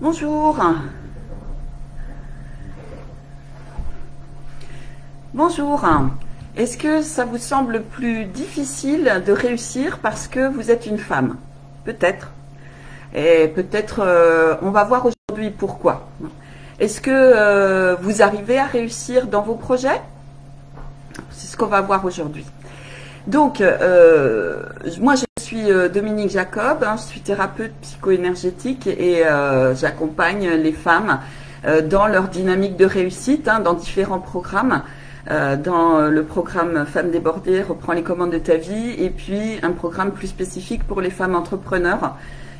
Bonjour. Bonjour. Est-ce que ça vous semble plus difficile de réussir parce que vous êtes une femme? Peut-être. Et peut-être, on va voir aujourd'hui pourquoi. Est-ce que vous arrivez à réussir dans vos projets? C'est ce qu'on va voir aujourd'hui. Donc, moi je suis Dominique Jacob, je suis thérapeute psycho-énergétique et j'accompagne les femmes dans leur dynamique de réussite, dans différents programmes. Dans le programme Femmes débordées, reprends les commandes de ta vie, et puis un programme plus spécifique pour les femmes entrepreneurs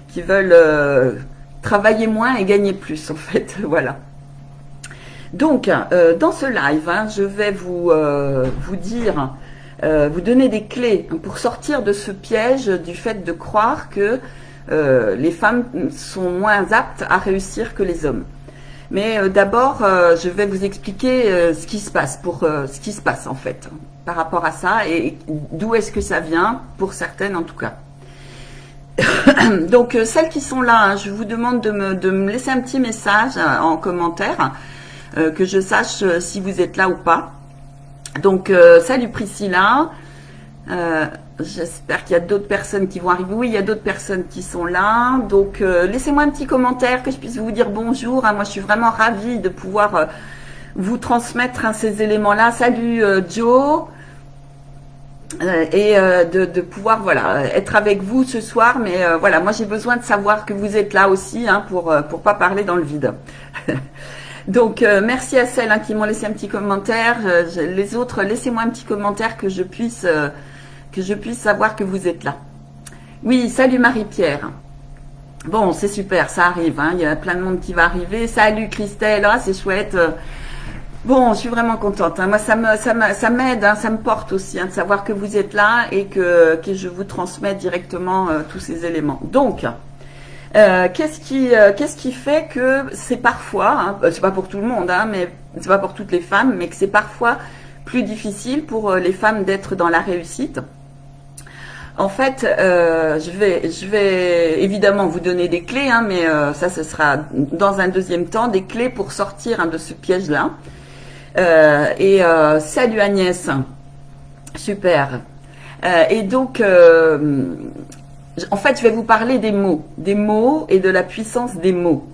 qui veulent travailler moins et gagner plus en fait, voilà. Donc, dans ce live, je vais vous dire, vous donner des clés pour sortir de ce piège du fait de croire que les femmes sont moins aptes à réussir que les hommes. Mais d'abord, je vais vous expliquer ce qui se passe, ce qui se passe en fait, par rapport à ça, et d'où est-ce que ça vient, pour certaines en tout cas. Donc, celles qui sont là, je vous demande de me laisser un petit message en commentaire, que je sache si vous êtes là ou pas. Donc, salut Priscilla, j'espère qu'il y a d'autres personnes qui vont arriver. Oui, il y a d'autres personnes qui sont là. Donc, laissez-moi un petit commentaire que je puisse vous dire bonjour. Moi, je suis vraiment ravie de pouvoir vous transmettre ces éléments-là. Salut Joe. Et de pouvoir voilà être avec vous ce soir. Mais voilà, moi, j'ai besoin de savoir que vous êtes là aussi pour pas parler dans le vide. Donc, merci à celles qui m'ont laissé un petit commentaire. Les autres, laissez-moi un petit commentaire que je puisse savoir que vous êtes là. Oui, salut Marie-Pierre. Bon, c'est super, ça arrive. Il y a plein de monde qui va arriver. Salut Christelle, c'est chouette. Bon, je suis vraiment contente. Moi, ça m'aide, ça me porte aussi de savoir que vous êtes là et que je vous transmets directement tous ces éléments. Donc, qu'est-ce qui fait que c'est parfois, c'est pas pour tout le monde, mais c'est pas pour toutes les femmes, mais que c'est parfois plus difficile pour les femmes d'être dans la réussite. En fait, je vais évidemment vous donner des clés, mais ça, ce sera dans un deuxième temps, des clés pour sortir de ce piège-là. Salut Agnès, super. Et donc, en fait, je vais vous parler des mots et de la puissance des mots.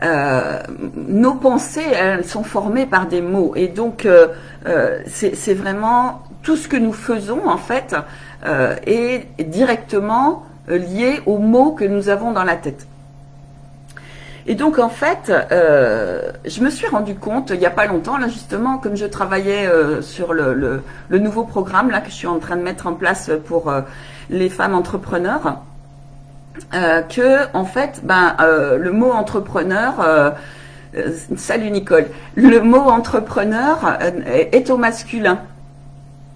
Nos pensées, elles sont formées par des mots, et donc c'est vraiment tout ce que nous faisons en fait est directement lié aux mots que nous avons dans la tête. Et donc en fait, je me suis rendu compte il n'y a pas longtemps, là justement, comme je travaillais sur le nouveau programme là que je suis en train de mettre en place pour les femmes entrepreneurs, que en fait, le mot entrepreneur, salut Nicole, le mot entrepreneur est au masculin.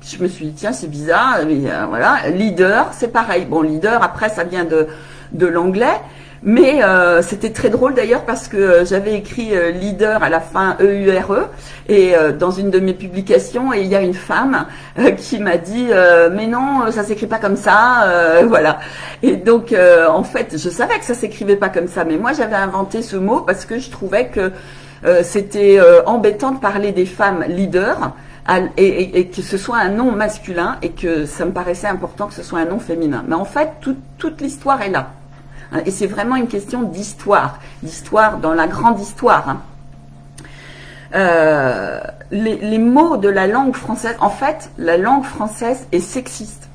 Je me suis dit tiens, c'est bizarre, mais voilà. Leader, c'est pareil. Bon, leader, après ça vient de l'anglais. Mais c'était très drôle d'ailleurs parce que j'avais écrit leader à la fin EURE et dans une de mes publications, et il y a une femme qui m'a dit mais non, ça s'écrit pas comme ça, voilà. Et donc en fait, je savais que ça s'écrivait pas comme ça, mais moi j'avais inventé ce mot parce que je trouvais que c'était embêtant de parler des femmes leaders et que ce soit un nom masculin, et que ça me paraissait important que ce soit un nom féminin. Mais en fait, toute l'histoire est là. Et c'est vraiment une question d'histoire dans la grande histoire. Les mots de la langue française, en fait, la langue française est sexiste.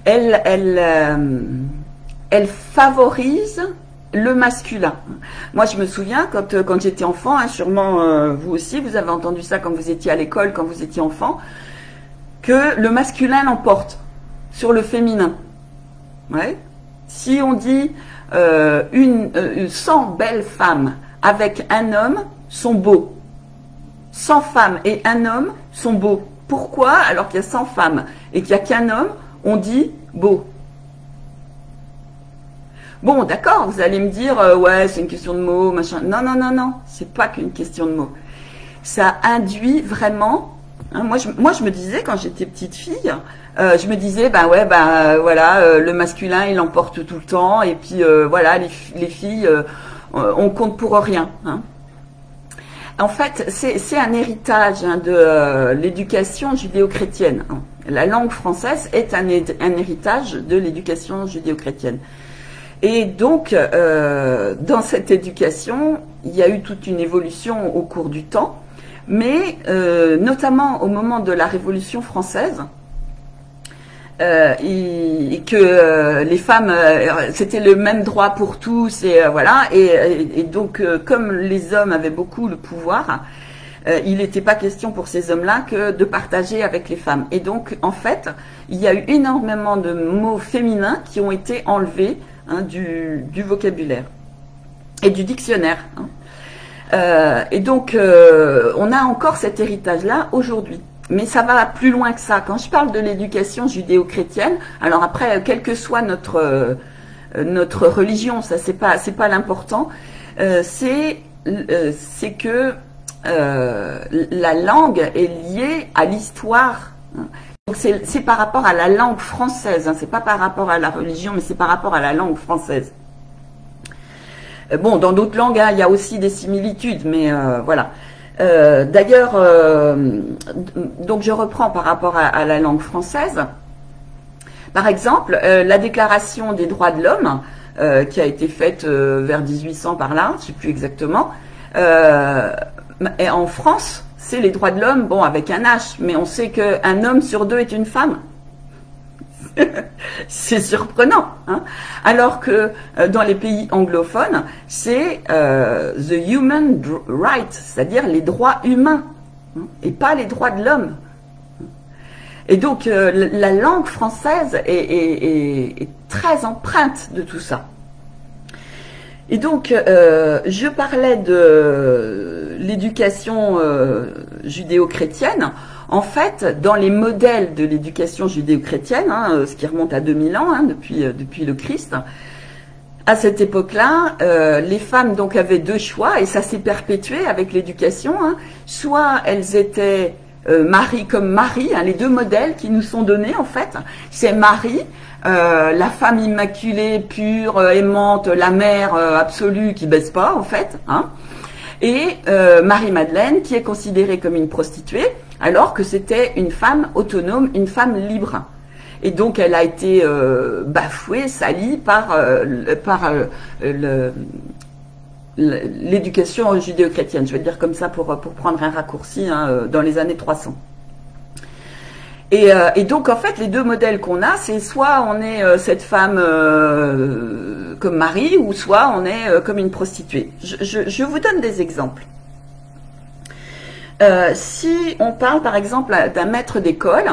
Elle favorise le masculin. Moi, je me souviens, quand j'étais enfant, sûrement vous aussi, vous avez entendu ça quand vous étiez à l'école, quand vous étiez enfant, que le masculin l'emporte sur le féminin. Ouais. Si on dit 100 belles femmes avec un homme sont beaux, 100 femmes et un homme sont beaux. Pourquoi, alors qu'il y a 100 femmes et qu'il n'y a qu'un homme, on dit beau? Bon, d'accord, vous allez me dire, ouais, c'est une question de mots, machin. Non, non, non, non, c'est pas qu'une question de mots. Ça induit vraiment Hein, moi, je me disais, quand j'étais petite fille, je me disais, ben ouais, voilà, le masculin, il l'emporte tout le temps, et puis voilà, les filles, on compte pour rien. Hein. En fait, c'est un héritage hein, de l'éducation judéo-chrétienne. Hein. La langue française est un héritage de l'éducation judéo-chrétienne. Et donc, dans cette éducation, il y a eu toute une évolution au cours du temps, mais notamment au moment de la Révolution française, et que les femmes, c'était le même droit pour tous, et voilà, et donc comme les hommes avaient beaucoup le pouvoir, il n'était pas question pour ces hommes-là que de partager avec les femmes. Et donc, en fait, il y a eu énormément de mots féminins qui ont été enlevés hein, du vocabulaire et du dictionnaire. Hein. Et donc, on a encore cet héritage-là aujourd'hui. Mais ça va plus loin que ça. Quand je parle de l'éducation judéo-chrétienne, alors après, quelle que soit notre religion, ça c'est pas l'important, c'est que la langue est liée à l'histoire. Donc c'est par rapport à la langue française, hein, c'est pas par rapport à la religion, mais c'est par rapport à la langue française. Bon, dans d'autres langues, hein, il y a aussi des similitudes, mais voilà. D'ailleurs, donc je reprends par rapport à la langue française. Par exemple, la Déclaration des droits de l'homme, qui a été faite vers 1800 par là, je ne sais plus exactement, et en France, c'est les droits de l'homme, bon, avec un H, mais on sait qu'un homme sur deux est une femme. C'est surprenant, hein, alors que dans les pays anglophones, c'est the human rights, c'est-à-dire les droits humains, hein, et pas les droits de l'homme. Et donc la langue française est très empreinte de tout ça. Et donc je parlais de l'éducation judéo-chrétienne. En fait, dans les modèles de l'éducation judéo-chrétienne, hein, ce qui remonte à 2000 ans, hein, depuis le Christ, à cette époque-là, les femmes donc avaient deux choix, et ça s'est perpétué avec l'éducation. Hein. Soit elles étaient Marie comme Marie, hein, les deux modèles qui nous sont donnés en fait, c'est Marie, la femme immaculée, pure, aimante, la mère absolue qui baisse pas en fait, hein, et Marie-Madeleine qui est considérée comme une prostituée, alors que c'était une femme autonome, une femme libre. Et donc elle a été bafouée, salie par l'éducation judéo-chrétienne, je vais dire comme ça pour prendre un raccourci, hein, dans les années 300. Et donc en fait les deux modèles qu'on a, c'est soit on est cette femme comme Marie, ou soit on est comme une prostituée. Je vous donne des exemples. Si on parle par exemple d'un maître d'école,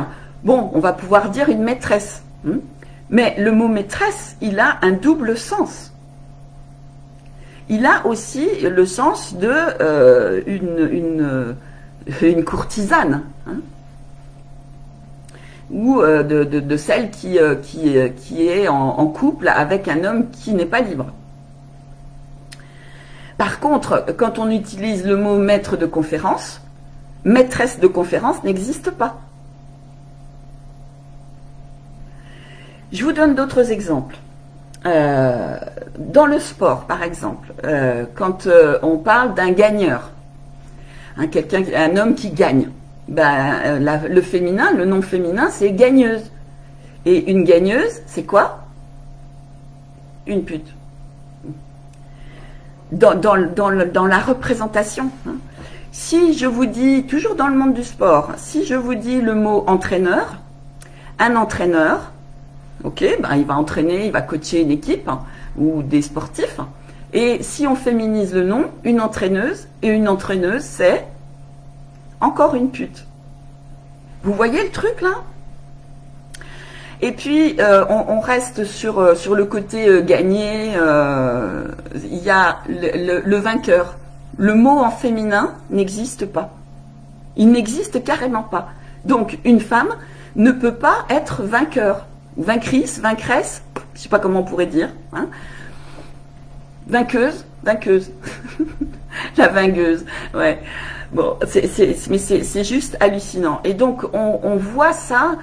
bon, on va pouvoir dire une maîtresse. Hein, mais le mot maîtresse, il a un double sens. Il a aussi le sens de une courtisane, hein, ou de celle qui est en couple avec un homme qui n'est pas libre. Par contre, quand on utilise le mot maître de conférence, maîtresse de conférence n'existe pas. Je vous donne d'autres exemples. Dans le sport, par exemple, quand on parle d'un gagneur, hein, un homme qui gagne, ben, le féminin, le nom féminin, c'est gagneuse. Et une gagneuse, c'est quoi? Une pute. Dans la représentation. Hein. Si je vous dis, toujours dans le monde du sport, si je vous dis le mot entraîneur, un entraîneur, ok, ben il va entraîner, il va coacher une équipe, hein, ou des sportifs. Et si on féminise le nom, une entraîneuse, et une entraîneuse, c'est encore une pute. Vous voyez le truc là? Et puis on reste sur le côté gagné. Il y a le vainqueur. Le mot en féminin n'existe pas. Il n'existe carrément pas. Donc une femme ne peut pas être vainqueur, vainctrice, vaincresse, je sais pas comment on pourrait dire, hein. Vainqueuse, la vainqueuse, ouais. Bon, mais c'est juste hallucinant. Et donc, on voit ça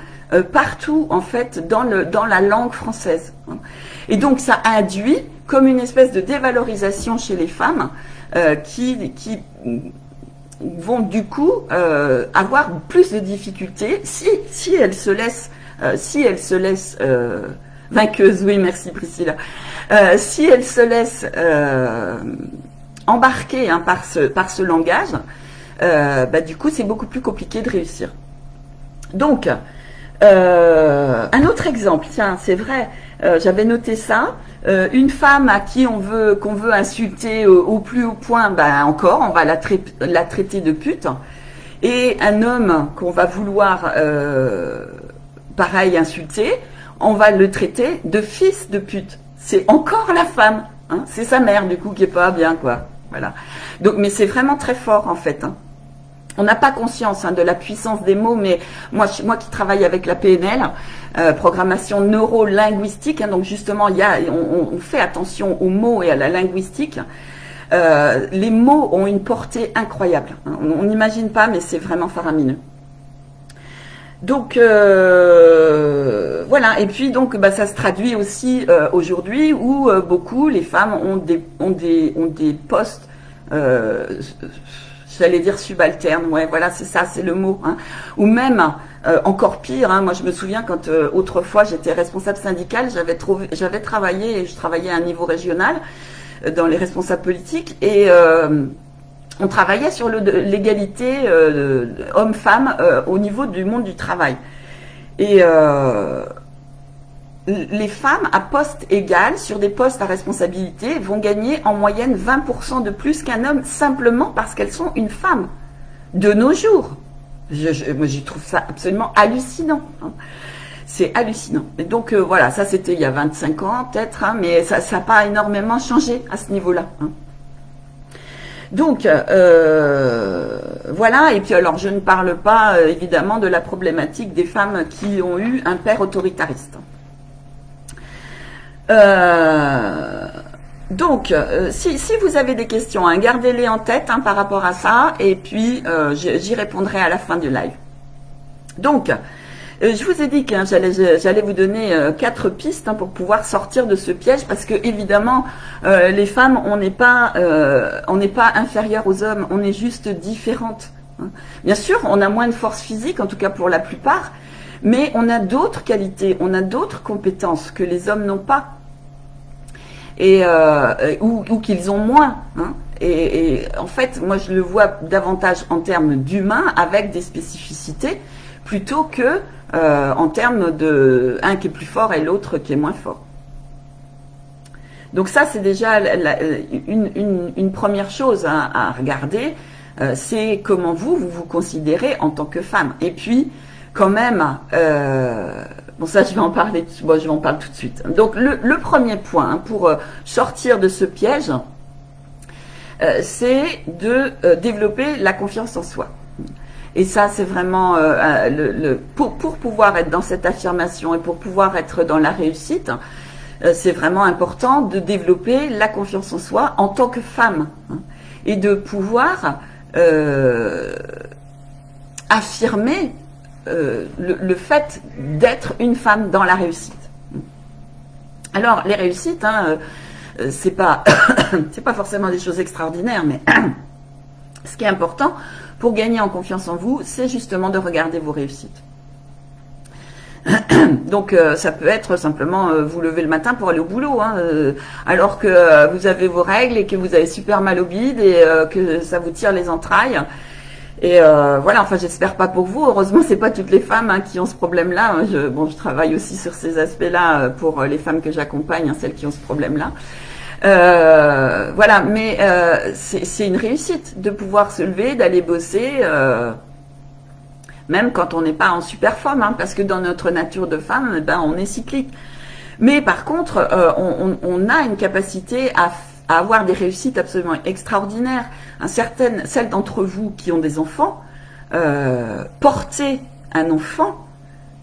partout, en fait, dans la langue française. Et donc, ça induit comme une espèce de dévalorisation chez les femmes qui vont du coup avoir plus de difficultés si elles se laissent vainqueuses. Oui, merci Priscilla. Si elles se laissent embarquer par ce langage, du coup, c'est beaucoup plus compliqué de réussir. Donc, un autre exemple, tiens, c'est vrai, j'avais noté ça. Une femme à qui qu'on veut insulter au plus haut point, encore, on va la traiter de pute. Et un homme qu'on va vouloir, pareil, insulter, on va le traiter de fils de pute. C'est encore la femme, hein, c'est sa mère du coup qui est pas bien, quoi. Voilà. Donc, mais c'est vraiment très fort en fait. Hein. On n'a pas conscience de la puissance des mots, mais moi qui travaille avec la PNL, programmation neuro-linguistique, donc justement, on fait attention aux mots et à la linguistique. Les mots ont une portée incroyable. Hein. On n'imagine pas, mais c'est vraiment faramineux. Donc voilà, et puis donc ça se traduit aussi aujourd'hui où beaucoup les femmes ont des postes, j'allais dire subalternes, ouais, voilà, c'est ça, c'est le mot, hein. Ou même encore pire, hein, moi je me souviens quand autrefois j'étais responsable syndicale, j'avais travaillé et je travaillais à un niveau régional dans les responsables politiques et on travaillait sur l'égalité homme-femme au niveau du monde du travail. Et les femmes à poste égal, sur des postes à responsabilité, vont gagner en moyenne 20% de plus qu'un homme, simplement parce qu'elles sont une femme. De nos jours. Moi, je trouve ça absolument hallucinant. Hein. C'est hallucinant. Et donc, voilà, ça c'était il y a 25 ans peut-être, hein, mais ça n'a pas énormément changé à ce niveau-là. Hein. Donc, voilà, et puis alors je ne parle pas évidemment de la problématique des femmes qui ont eu un père autoritariste. Donc, si vous avez des questions, hein, gardez-les en tête hein, par rapport à ça, et puis j'y répondrai à la fin du live. Donc, je vous ai dit que j'allais vous donner 4 pistes hein, pour pouvoir sortir de ce piège, parce que évidemment, les femmes, on n'est pas inférieures aux hommes, on est juste différentes. Hein. Bien sûr, on a moins de force physique, en tout cas pour la plupart, mais on a d'autres qualités, on a d'autres compétences que les hommes n'ont pas, ou qu'ils ont moins. Hein. Et en fait, moi je le vois davantage en termes d'humains, avec des spécificités, plutôt que en termes de un qui est plus fort et l'autre qui est moins fort. Donc ça, c'est déjà une première chose à regarder, c'est comment vous vous considérez en tant que femme. Et puis, quand même, bon ça je vais en parler, bon, je vais en parler tout de suite. Donc le premier point hein, pour sortir de ce piège, c'est de développer la confiance en soi. Et ça, c'est vraiment pour pouvoir être dans cette affirmation et pour pouvoir être dans la réussite, c'est vraiment important de développer la confiance en soi en tant que femme hein, et de pouvoir affirmer le fait d'être une femme dans la réussite. Alors, les réussites, hein, c'est pas forcément des choses extraordinaires, mais ce qui est important pour gagner en confiance en vous, c'est justement de regarder vos réussites. Donc, ça peut être simplement vous lever le matin pour aller au boulot, hein, alors que vous avez vos règles et que vous avez super mal au bide et que ça vous tire les entrailles. Et voilà, enfin, j'espère pas pour vous. Heureusement, c'est pas toutes les femmes hein, qui ont ce problème-là. Je travaille aussi sur ces aspects-là pour les femmes que j'accompagne, hein, celles qui ont ce problème-là. Voilà, mais c'est une réussite de pouvoir se lever, d'aller bosser, même quand on n'est pas en super forme, hein, parce que dans notre nature de femme, on est cyclique. Mais par contre, on a une capacité à avoir des réussites absolument extraordinaires. Celles d'entre vous qui ont des enfants, porter un enfant,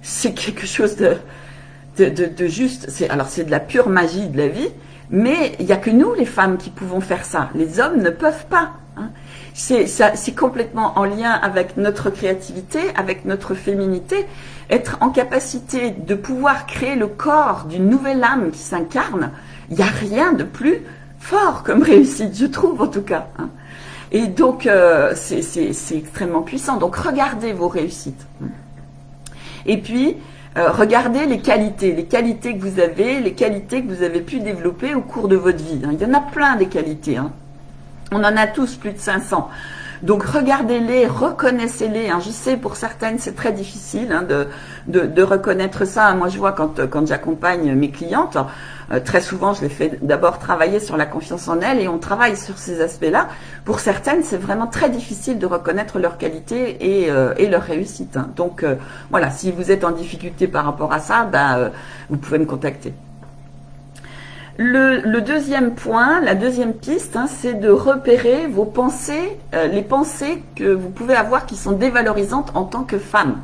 c'est quelque chose de juste. Alors c'est de la pure magie de la vie. Mais il n'y a que nous, les femmes, qui pouvons faire ça. Les hommes ne peuvent pas. hein. C'est complètement en lien avec notre créativité, avec notre féminité, être en capacité de pouvoir créer le corps d'une nouvelle âme qui s'incarne. Il n'y a rien de plus fort comme réussite, je trouve en tout cas, hein. Et donc, c'est extrêmement puissant. Donc, regardez vos réussites. Et puis, regardez les qualités que vous avez, les qualités que vous avez pu développer au cours de votre vie, hein. Il y en a plein des qualités, hein. On en a tous plus de 500. Donc, regardez-les, reconnaissez-les, hein. Je sais, pour certaines, c'est très difficile, hein, de reconnaître ça. Moi, je vois quand j'accompagne mes clientes, très souvent, je les fais d'abord travailler sur la confiance en elles et on travaille sur ces aspects-là. Pour certaines, c'est vraiment très difficile de reconnaître leurs qualités et leur réussite, hein. Donc, voilà, si vous êtes en difficulté par rapport à ça, vous pouvez me contacter. Le deuxième point, la deuxième piste, hein, c'est de repérer vos pensées, les pensées que vous pouvez avoir qui sont dévalorisantes en tant que femme.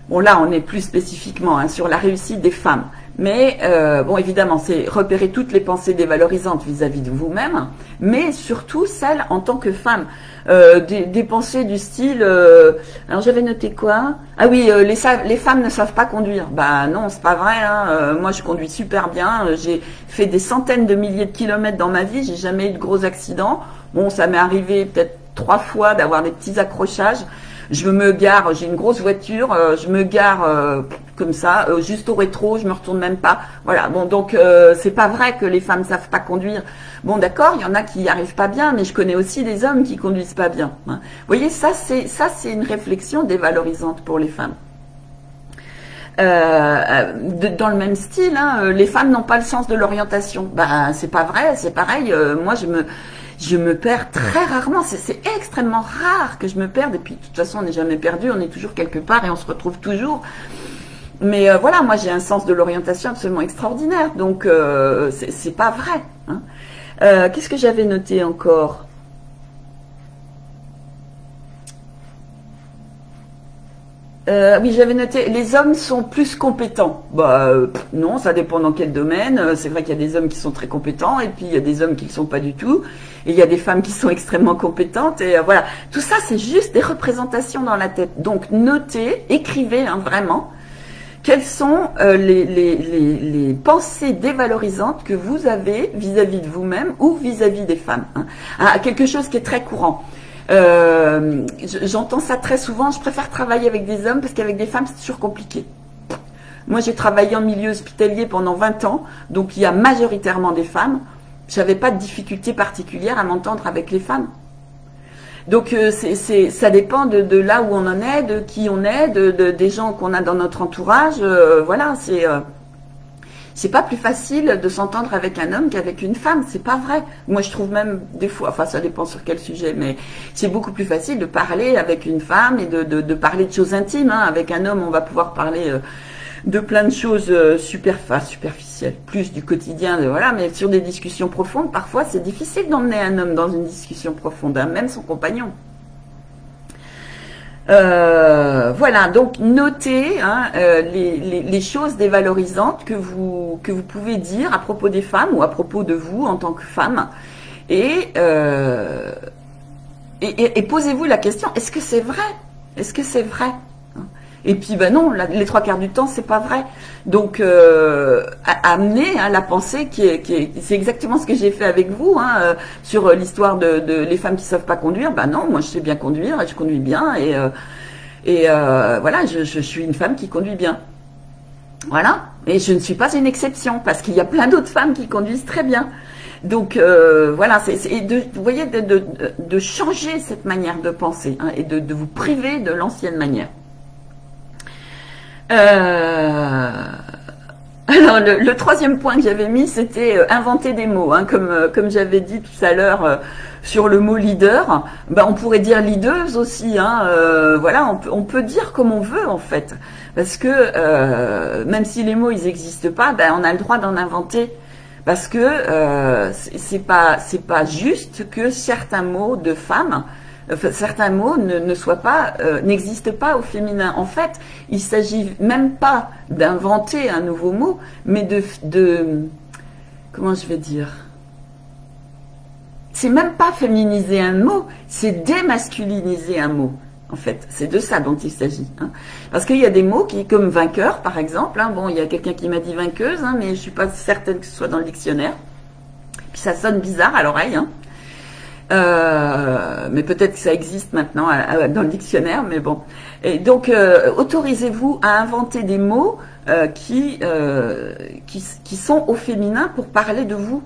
Bon, là, on est plus spécifiquement, hein, sur la réussite des femmes. Mais, bon, évidemment, c'est repérer toutes les pensées dévalorisantes vis-à-vis de vous-même, mais surtout celles en tant que femme. Des pensées du style... alors, j'avais noté quoi? Ah oui, les femmes ne savent pas conduire. Bah non, c'est pas vrai, hein. Moi, je conduis super bien. J'ai fait des centaines de milliers de kilomètres dans ma vie. J'ai jamais eu de gros accidents. Bon, ça m'est arrivé peut-être 3 fois d'avoir des petits accrochages. Je me gare, j'ai une grosse voiture, je me gare comme ça, juste au rétro, je me retourne même pas. Voilà, bon, donc c'est pas vrai que les femmes savent pas conduire. Bon, d'accord, il y en a qui y arrivent pas bien, mais je connais aussi des hommes qui conduisent pas bien, hein. Vous voyez, ça c'est une réflexion dévalorisante pour les femmes. Dans le même style, hein, les femmes n'ont pas le sens de l'orientation. Ben, c'est pas vrai, c'est pareil. Moi, je me perds très rarement. C'est extrêmement rare que je me perde. Et puis, de toute façon, on n'est jamais perdu. On est toujours quelque part et on se retrouve toujours. Mais voilà, moi, j'ai un sens de l'orientation absolument extraordinaire. Donc, c'est pas vrai, hein. Qu'est-ce que j'avais noté encore ? Oui, j'avais noté, les hommes sont plus compétents. Bah non, ça dépend dans quel domaine. C'est vrai qu'il y a des hommes qui sont très compétents et puis il y a des hommes qui ne le sont pas du tout. Et il y a des femmes qui sont extrêmement compétentes. Et voilà, tout ça, c'est juste des représentations dans la tête. Donc, notez, écrivez, hein, vraiment, quelles sont les pensées dévalorisantes que vous avez vis-à-vis de vous-même ou vis-à-vis des femmes, hein. Ah, quelque chose qui est très courant. J'entends ça très souvent. Je préfère travailler avec des hommes parce qu'avec des femmes c'est toujours compliqué. Moi j'ai travaillé en milieu hospitalier pendant 20 ans, donc il y a majoritairement des femmes. J'avais pas de difficulté particulière à m'entendre avec les femmes. Donc ça dépend de là où on en est, de qui on est, des gens qu'on a dans notre entourage. Voilà, c'est pas plus facile de s'entendre avec un homme qu'avec une femme, c'est pas vrai. Moi, je trouve même des fois, enfin, ça dépend sur quel sujet, mais c'est beaucoup plus facile de parler avec une femme et de parler de choses intimes, hein. Avec un homme, on va pouvoir parler de plein de choses superficielles, plus du quotidien, voilà, mais sur des discussions profondes, parfois, c'est difficile d'emmener un homme dans une discussion profonde, hein, même son compagnon. Voilà, donc notez, hein, les choses dévalorisantes que vous pouvez dire à propos des femmes ou à propos de vous en tant que femme et posez-vous la question, est-ce que c'est vrai? Est-ce que c'est vrai? Et puis ben non, les 3/4 du temps c'est pas vrai. Donc amener, hein, la pensée c'est exactement ce que j'ai fait avec vous, hein, sur l'histoire de les femmes qui savent pas conduire. Ben non, moi je sais bien conduire et je conduis bien et voilà, je suis une femme qui conduit bien. Voilà, et je ne suis pas une exception parce qu'il y a plein d'autres femmes qui conduisent très bien. Donc voilà, vous voyez, de changer cette manière de penser, hein, et de vous priver de l'ancienne manière. Alors le troisième point que j'avais mis, c'était inventer des mots, hein, comme j'avais dit tout à l'heure sur le mot leader. Ben, on pourrait dire leaduse aussi, hein, voilà, on peut dire comme on veut en fait, parce que même si les mots ils n'existent pas, ben, on a le droit d'en inventer, parce que c'est pas juste que certains mots de femmes, certains mots n'existent pas au féminin. En fait, il s'agit même pas d'inventer un nouveau mot, mais comment je vais dire, c'est même pas féminiser un mot, c'est démasculiniser un mot. En fait, c'est de ça dont il s'agit. Hein. Parce qu'il y a des mots qui, comme vainqueur, par exemple. Hein, bon, il y a quelqu'un qui m'a dit vainqueuse, hein, mais je suis pas certaine que ce soit dans le dictionnaire. Puis ça sonne bizarre à l'oreille. Hein. Mais peut-être que ça existe maintenant dans le dictionnaire, mais bon. Et donc, autorisez-vous à inventer des mots qui sont au féminin pour parler de vous.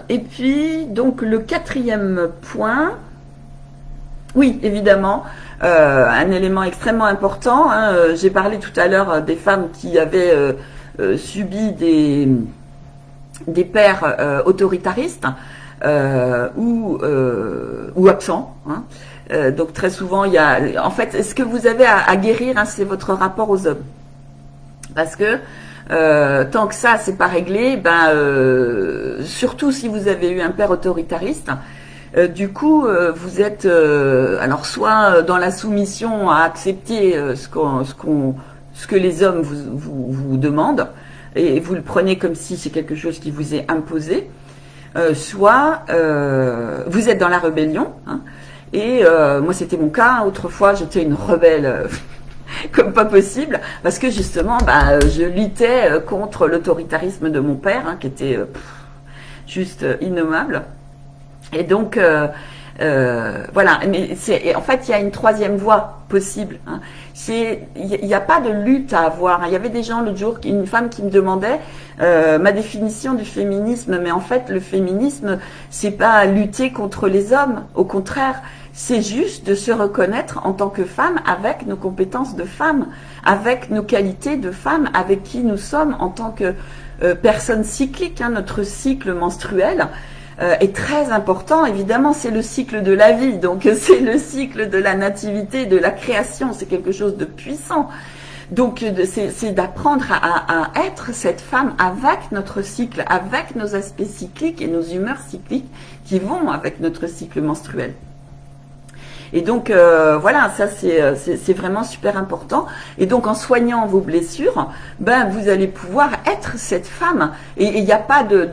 Et puis, donc, le 4e point, oui, évidemment, un élément extrêmement important. Hein, j'ai parlé tout à l'heure des femmes qui avaient subi des pères autoritaristes ou absents. Hein. Donc, très souvent, il y a... En fait, ce que vous avez à guérir, hein, c'est votre rapport aux hommes. Parce que tant que ça c'est pas réglé, surtout si vous avez eu un père autoritariste, du coup vous êtes alors soit dans la soumission à accepter ce que les hommes vous demandent et vous le prenez comme si c'est quelque chose qui vous est imposé, soit vous êtes dans la rébellion. Hein, et moi c'était mon cas. Autrefois j'étais une rebelle. Comme pas possible, parce que justement, je luttais contre l'autoritarisme de mon père, hein, qui était juste innommable. Et donc, voilà. Mais en fait, il y a une 3e voie possible. Hein. Il n'y a pas de lutte à avoir. Il y avait des gens l'autre jour, une femme qui me demandait ma définition du féminisme, mais en fait, le féminisme, c'est pas lutter contre les hommes. Au contraire. C'est juste de se reconnaître en tant que femme avec nos compétences de femme, avec nos qualités de femme, avec qui nous sommes en tant que personne cyclique. Hein, notre cycle menstruel est très important. Évidemment, c'est le cycle de la vie, donc c'est le cycle de la nativité, de la création. C'est quelque chose de puissant. Donc, c'est d'apprendre à être cette femme avec notre cycle, avec nos aspects cycliques et nos humeurs cycliques qui vont avec notre cycle menstruel. Et donc, voilà, ça c'est vraiment super important. Et donc, en soignant vos blessures, vous allez pouvoir être cette femme. Et il n'y a pas de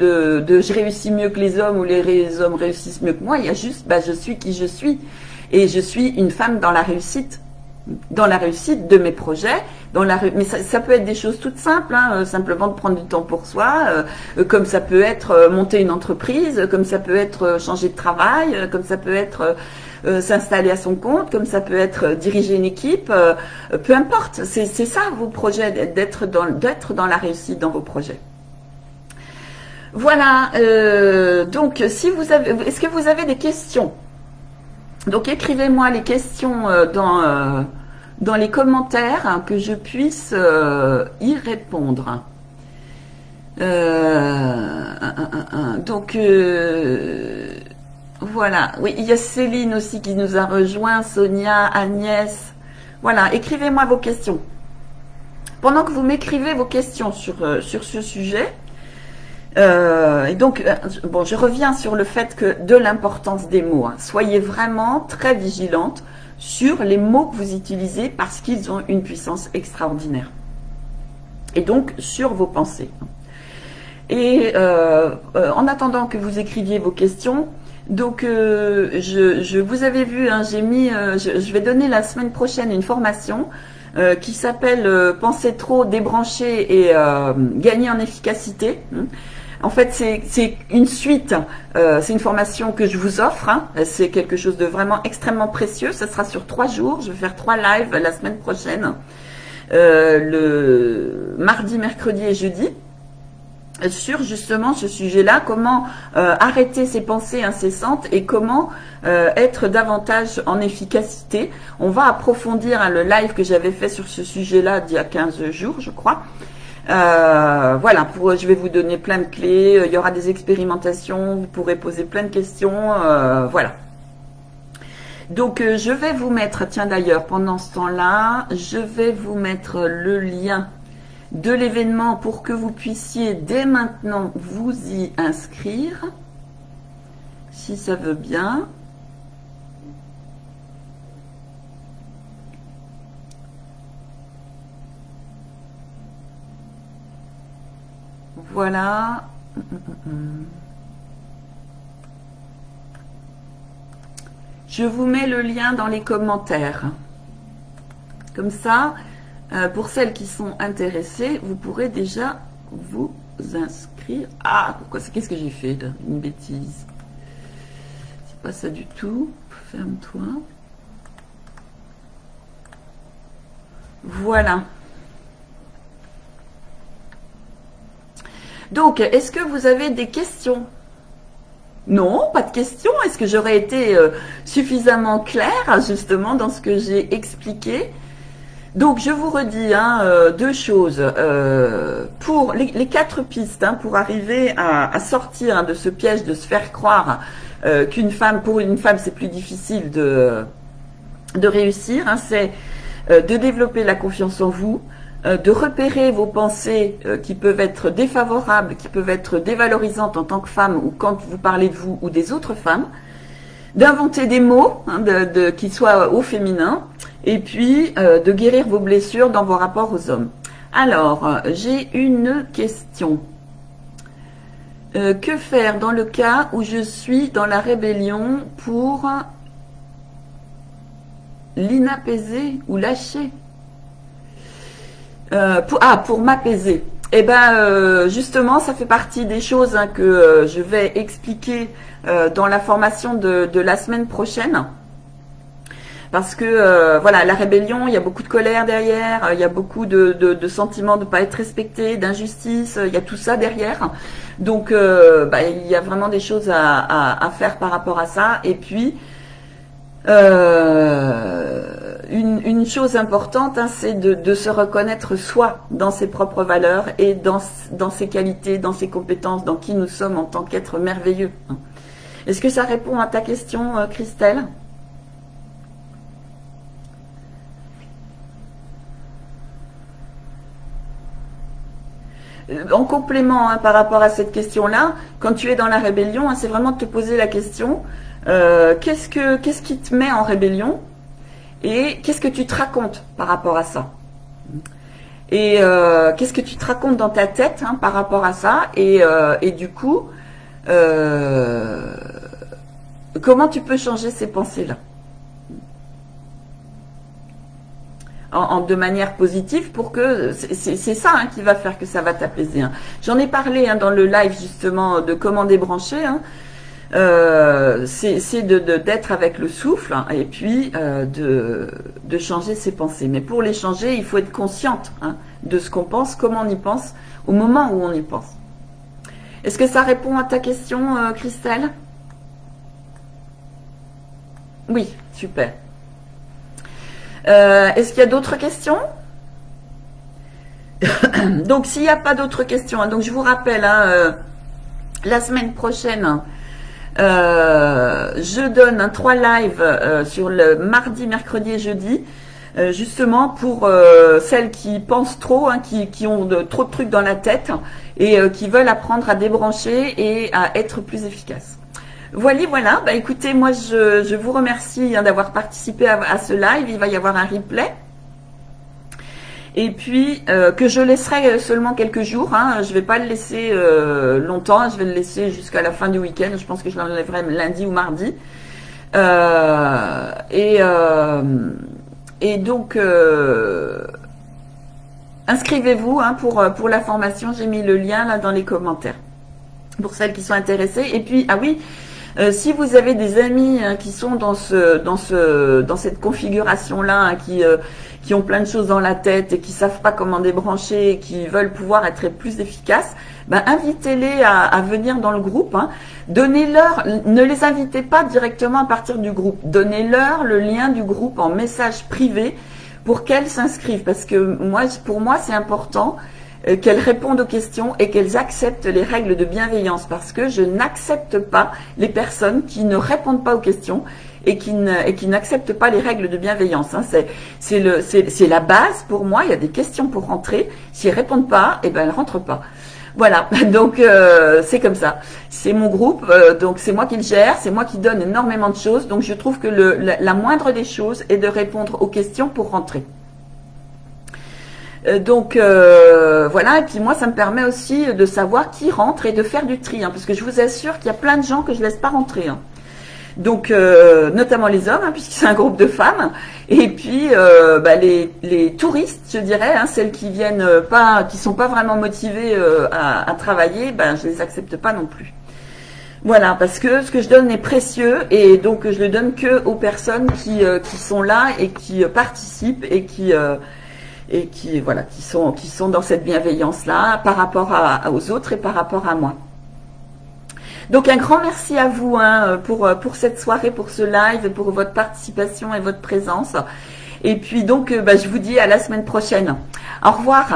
je réussis mieux que les hommes ou les hommes réussissent mieux que moi. Il y a juste, je suis qui je suis. Et je suis une femme dans la réussite. Dans la réussite de mes projets, mais ça peut être des choses toutes simples, hein, simplement de prendre du temps pour soi, comme ça peut être monter une entreprise, comme ça peut être changer de travail, comme ça peut être s'installer à son compte, comme ça peut être diriger une équipe, peu importe, c'est ça vos projets, d'être dans la réussite dans vos projets. Voilà, donc si vous avez, est-ce que vous avez des questions? Donc écrivez-moi les questions dans les commentaires, hein, que je puisse y répondre. Donc voilà, oui, il y a Céline aussi qui nous a rejoint, Sonia, Agnès. Voilà, écrivez-moi vos questions. Pendant que vous m'écrivez vos questions sur ce sujet, et donc, bon, je reviens sur le fait que de l'importance des mots. Hein. Soyez vraiment très vigilante sur les mots que vous utilisez parce qu'ils ont une puissance extraordinaire. Et donc, sur vos pensées. Et en attendant que vous écriviez vos questions, donc je vous avais vu, hein, j'ai mis, je vais donner la semaine prochaine une formation qui s'appelle Penser trop, débrancher et gagner en efficacité. En fait, c'est une suite, c'est une formation que je vous offre, hein. C'est quelque chose de vraiment extrêmement précieux. Ça sera sur 3 jours, je vais faire 3 lives la semaine prochaine, le mardi, mercredi et jeudi, sur justement ce sujet-là, comment arrêter ses pensées incessantes et comment être davantage en efficacité. On va approfondir, hein, le live que j'avais fait sur ce sujet-là d'il y a 15 jours, je crois. Voilà, je vais vous donner plein de clés, il y aura des expérimentations, vous pourrez poser plein de questions, voilà. Donc, je vais vous mettre, tiens d'ailleurs, pendant ce temps-là, je vais vous mettre le lien de l'événement pour que vous puissiez dès maintenant vous y inscrire, si ça veut bien. Voilà, Je vous mets le lien dans les commentaires. Comme ça, pour celles qui sont intéressées, vous pourrez déjà vous inscrire. Ah, qu'est-ce que j'ai fait là? Une bêtise. C'est pas ça du tout. Ferme-toi. Voilà. Donc, est-ce que vous avez des questions? Non, pas de questions. Est-ce que j'aurais été suffisamment claire justement dans ce que j'ai expliqué? Donc, je vous redis deux choses. Pour les 4 pistes, pour arriver à sortir de ce piège de se faire croire qu'une femme, pour une femme, c'est plus difficile de réussir, c'est de développer la confiance en vous, de repérer vos pensées qui peuvent être défavorables, qui peuvent être dévalorisantes en tant que femme ou quand vous parlez de vous ou des autres femmes, d'inventer des mots qui soient au féminin, et puis de guérir vos blessures dans vos rapports aux hommes. Alors, j'ai une question. Que faire dans le cas où je suis dans la rébellion pour l'inapaiser ou lâcher? Pour m'apaiser. Eh ben, justement, ça fait partie des choses que je vais expliquer dans la formation de la semaine prochaine. Parce que, voilà, la rébellion, il y a beaucoup de colère derrière, il y a beaucoup de sentiments de ne pas être respecté, d'injustice, il y a tout ça derrière. Donc, il y a vraiment des choses à faire par rapport à ça. Et puis, une chose importante, c'est de se reconnaître soi dans ses propres valeurs et dans ses qualités, dans ses compétences, dans qui nous sommes en tant qu'être merveilleux. Est-ce que ça répond à ta question, Christelle? En complément par rapport à cette question-là, quand tu es dans la rébellion, c'est vraiment de te poser la question, qu'est-ce qui te met en rébellion et qu'est-ce que tu te racontes par rapport à ça? Et qu'est-ce que tu te racontes dans ta tête par rapport à ça? Et du coup, comment tu peux changer ces pensées-là de manière positive pour que c'est ça qui va faire que ça va t'apaiser. J'en ai parlé dans le live justement de comment débrancher. C'est d'être avec le souffle et puis de changer ses pensées. Mais pour les changer, il faut être consciente de ce qu'on pense, comment on y pense, au moment où on y pense. Est-ce que ça répond à ta question, Christelle? Oui, super. Est-ce qu'il y a d'autres questions? Donc, s'il n'y a pas d'autres questions, donc je vous rappelle, la semaine prochaine, je donne 3 lives sur le mardi, mercredi et jeudi, justement pour celles qui pensent trop, qui ont trop de trucs dans la tête et qui veulent apprendre à débrancher et à être plus efficaces. Voilà. Bah écoutez, moi je vous remercie d'avoir participé à ce live. Il va y avoir un replay. Et puis que je laisserai seulement quelques jours. Je ne vais pas le laisser longtemps. Je vais le laisser jusqu'à la fin du week-end. Je pense que je l'enlèverai lundi ou mardi. Et donc inscrivez-vous pour la formation. J'ai mis le lien là dans les commentaires pour celles qui sont intéressées. Et puis si vous avez des amis qui sont dans cette configuration-là, qui ont plein de choses dans la tête et qui savent pas comment débrancher et qui veulent pouvoir être plus efficaces, invitez-les à venir dans le groupe. Donnez-leur, ne les invitez pas directement à partir du groupe. Donnez-leur le lien du groupe en message privé pour qu'elles s'inscrivent. Parce que pour moi, c'est important qu'elles répondent aux questions et qu'elles acceptent les règles de bienveillance, parce que je n'accepte pas les personnes qui ne répondent pas aux questions et qui n'acceptent pas les règles de bienveillance. C'est la base pour moi. Il y a des questions pour rentrer. Si elles répondent pas, elles ne rentrent pas. Voilà, donc c'est comme ça. C'est mon groupe, donc c'est moi qui le gère, c'est moi qui donne énormément de choses. Donc je trouve que la moindre des choses est de répondre aux questions pour rentrer. Voilà, et puis moi ça me permet aussi de savoir qui rentre et de faire du tri, hein, parce que je vous assure qu'il y a plein de gens que je laisse pas rentrer, hein. Donc notamment les hommes, hein, puisque c'est un groupe de femmes, et puis les touristes, je dirais, hein, celles qui viennent pas, qui sont pas vraiment motivées à travailler, je les accepte pas non plus. Voilà, parce que ce que je donne est précieux, et donc je le donne que aux personnes qui sont là et qui participent et qui voilà, qui sont dans cette bienveillance là par rapport aux autres et par rapport à moi. Donc un grand merci à vous, hein, pour cette soirée, pour ce live, pour votre participation et votre présence. Et puis donc je vous dis à la semaine prochaine. Au revoir.